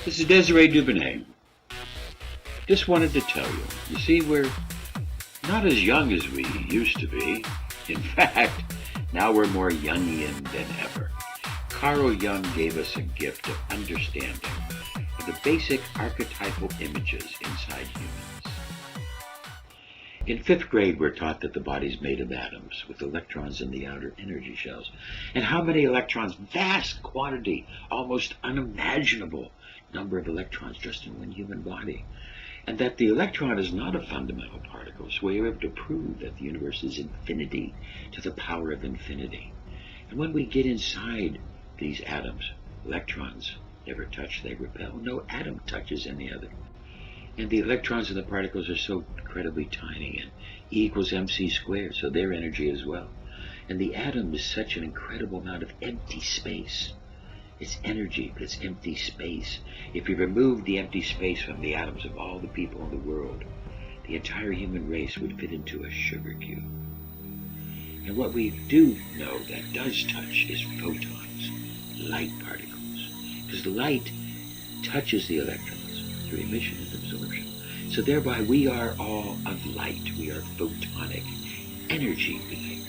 This is Desiree Dubonnet. Just wanted to tell you, you see, we're not as young as we used to be. In fact, now we're more Jungian than ever. Carl Jung gave us a gift of understanding of the basic archetypal images inside humans. In 5th grade, we're taught that the body's made of atoms with electrons in the outer energy shells. And how many electrons? Vast quantity, almost unimaginable number of electrons just in one human body. And that the electron is not a fundamental particle, so we are able to prove that the universe is infinity to the power of infinity. And when we get inside these atoms, electrons never touch, they repel. No atom touches any other. And the electrons and the particles are so incredibly tiny, and E equals mc squared, so their energy as well. And the atom is such an incredible amount of empty space. It's energy, but it's empty space. If you remove the empty space from the atoms of all the people in the world, the entire human race would fit into a sugar cube. And what we do know that does touch is photons, light particles. Because light touches the electrons through emission and absorption. So thereby we are all of light. We are photonic energy beings.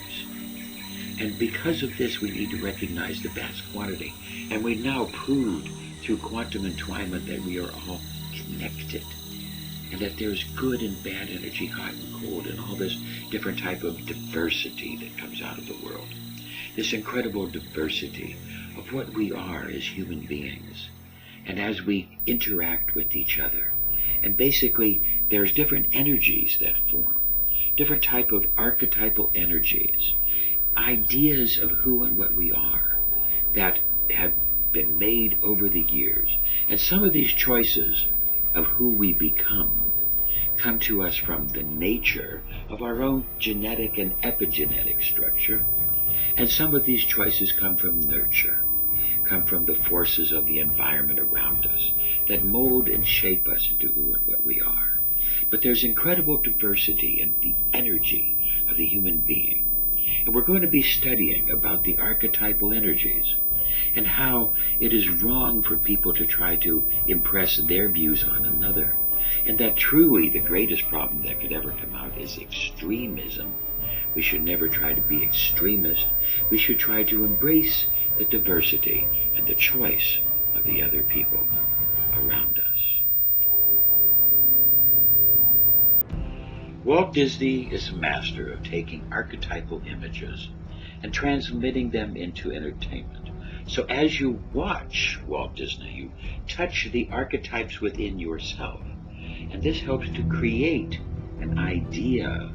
And because of this, we need to recognize the vast quantity. And we now proved through quantum entwinement that we are all connected. And that there's good and bad energy, hot and cold, and all this different type of diversity that comes out of the world. This incredible diversity of what we are as human beings. And as we interact with each other. And basically, there's different energies that form. Different type of archetypal energies. Ideas of who and what we are that have been made over the years. And some of these choices of who we become come to us from the nature of our own genetic and epigenetic structure. And some of these choices come from nurture, come from the forces of the environment around us that mold and shape us into who and what we are. But there's incredible diversity in the energy of the human being. And we're going to be studying about the archetypal energies and how it is wrong for people to try to impress their views on another. And that truly the greatest problem that could ever come out is extremism. We should never try to be extremist. We should try to embrace the diversity and the choice of the other people around us. Walt Disney is a master of taking archetypal images and transmitting them into entertainment. So as you watch Walt Disney, you touch the archetypes within yourself. And this helps to create an idea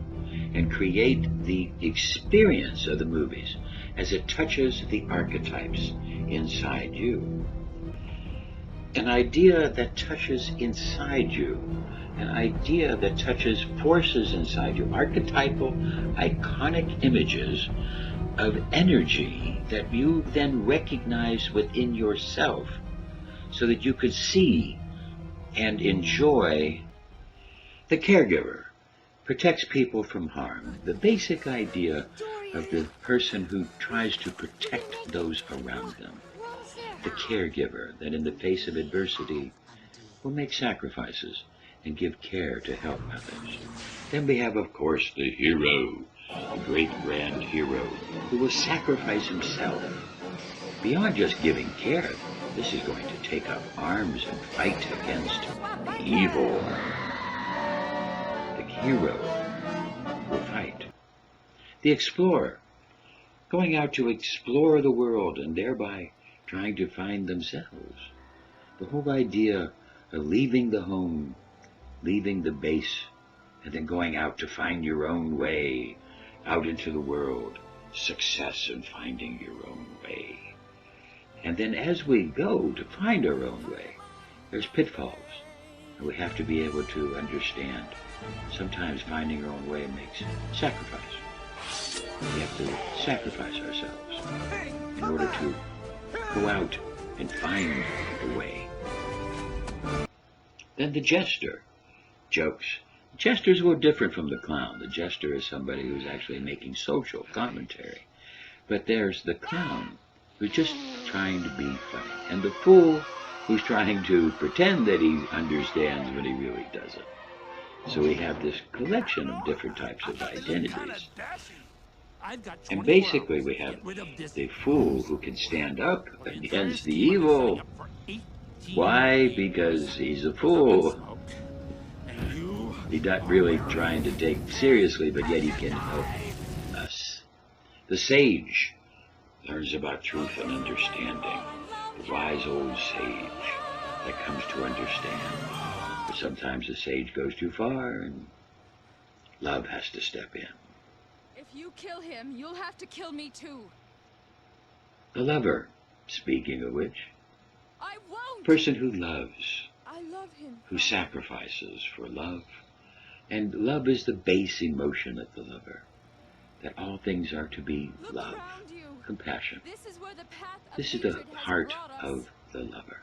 and create the experience of the movies as it touches the archetypes inside you. An idea that touches inside you, an idea that touches forces inside you, archetypal, iconic images of energy that you then recognize within yourself so that you could see and enjoy. The caregiver protects people from harm. The basic idea of the person who tries to protect those around them. The caregiver that in the face of adversity will make sacrifices and give care to help others. Then we have, of course, the hero, the great grand hero, who will sacrifice himself. Beyond just giving care, this is going to take up arms and fight against evil. The hero will fight. The explorer, going out to explore the world and thereby trying to find themselves. The whole idea of leaving the home, leaving the base, and then going out to find your own way out into the world, success in finding your own way. And then as we go to find our own way, there's pitfalls, and we have to be able to understand sometimes finding our own way makes sacrifice. We have to sacrifice ourselves in order to go out and find the way. Then the jester jokes. The jester is a little different from the clown. The jester is somebody who's actually making social commentary. But there's the clown who's just trying to be funny. And the fool who's trying to pretend that he understands when he really doesn't. So we have this collection of different types of identities. And basically we have the fool who can stand up against the evil. Why? Because he's a fool. He's not really trying to take seriously, but yet he can help us. The sage learns about truth and understanding. The wise old sage that comes to understand. But sometimes the sage goes too far and love has to step in. If you kill him, you'll have to kill me too. The lover, speaking of which. I won't! Person who loves. I love him. Who sacrifices for love. And love is the base emotion of the lover. That all things are to be love, compassion. This is the heart of the lover.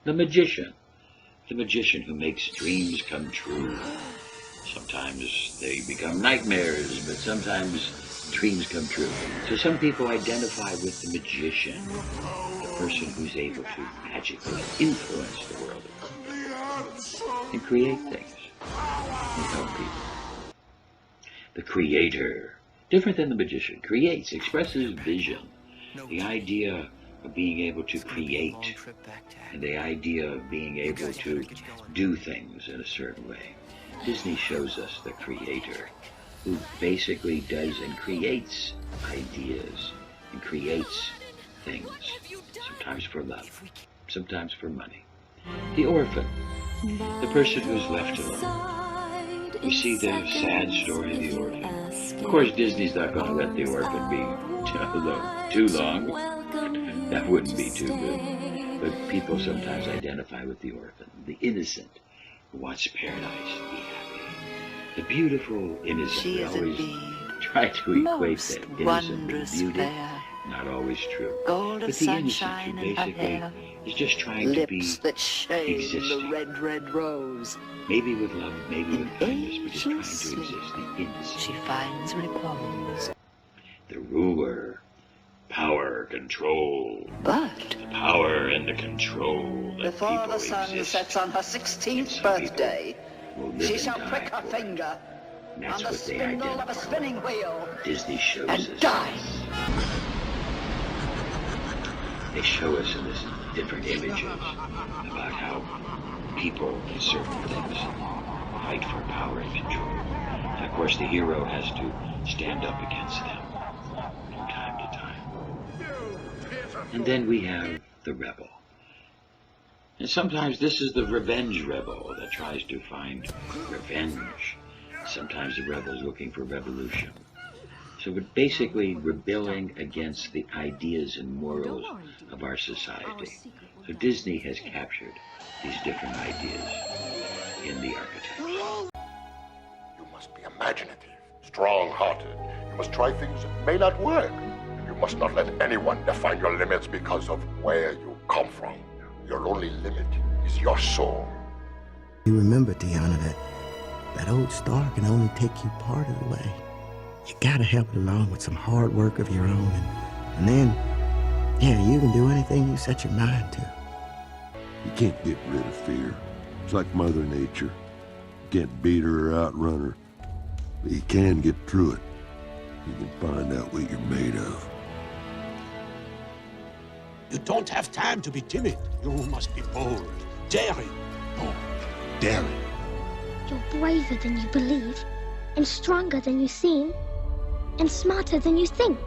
The magician who makes dreams come true. Sometimes they become nightmares, but sometimes dreams come true. So some people identify with the magician, the person who's able to magically influence the world and create things and help people. The creator, different than the magician, creates, expresses vision, the idea of being able to create, and the idea of being able to do things in a certain way. Disney shows us the creator, who basically does and creates ideas and creates things, sometimes for love, sometimes for money. The orphan, the person who's left alone. You see the sad story of the orphan. Of course, Disney's not going to let the orphan be too long. That wouldn't be too good. But people sometimes identify with the orphan, the innocent who wants paradise to be happy. The beautiful innocent. We always try to equate that innocent with beauty. Not always true. But the innocent who basically is just trying to be existing. Red rose. Maybe with love, maybe with kindness, but just trying to exist. The innocent. She finds repose. The ruler. Power, control. But the power and the control that before the sun exist. sets on her 16th birthday, she shall prick her finger on the spindle of a spinning wheel Disney shows and us die. They show us in this different images about how people in certain things fight for power and control. And of course the hero has to stand up against them from time to time. And then we have the rebel. And sometimes this is the revenge rebel that tries to find revenge. Sometimes the rebel is looking for revolution. So we're basically rebelling against the ideas and morals of our society. So Disney has captured these different ideas in the archetypes. You must be imaginative, strong-hearted. You must try things that may not work. You must not let anyone define your limits because of where you come from. Your only limit is your soul. You remember, Tiana, that old star can only take you part of the way. You gotta help it along with some hard work of your own, and then, yeah, you can do anything you set your mind to. You can't get rid of fear. It's like Mother Nature. You can't beat her or outrun her, but you can get through it. You can find out what you're made of. You don't have time to be timid. You must be bold, daring. Bold, daring. You're braver than you believe, and stronger than you seem, and smarter than you think.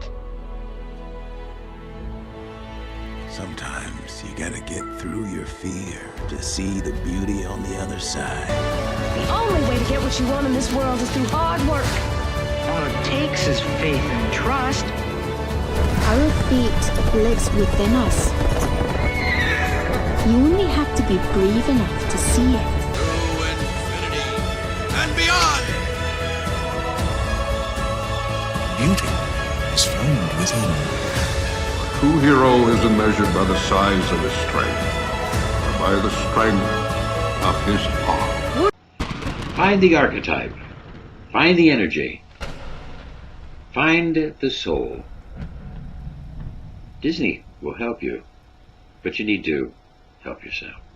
Sometimes you gotta get through your fear to see the beauty on the other side. The only way to get what you want in this world is through hard work. All it takes is faith and trust. Our fate lives within us. You only have to be brave enough to see it. Through infinity and beyond. Beauty is found within. A true hero isn't measured by the size of his strength, but by the strength of his heart. Find the archetype. Find the energy. Find the soul. Disney will help you But you need to help yourself.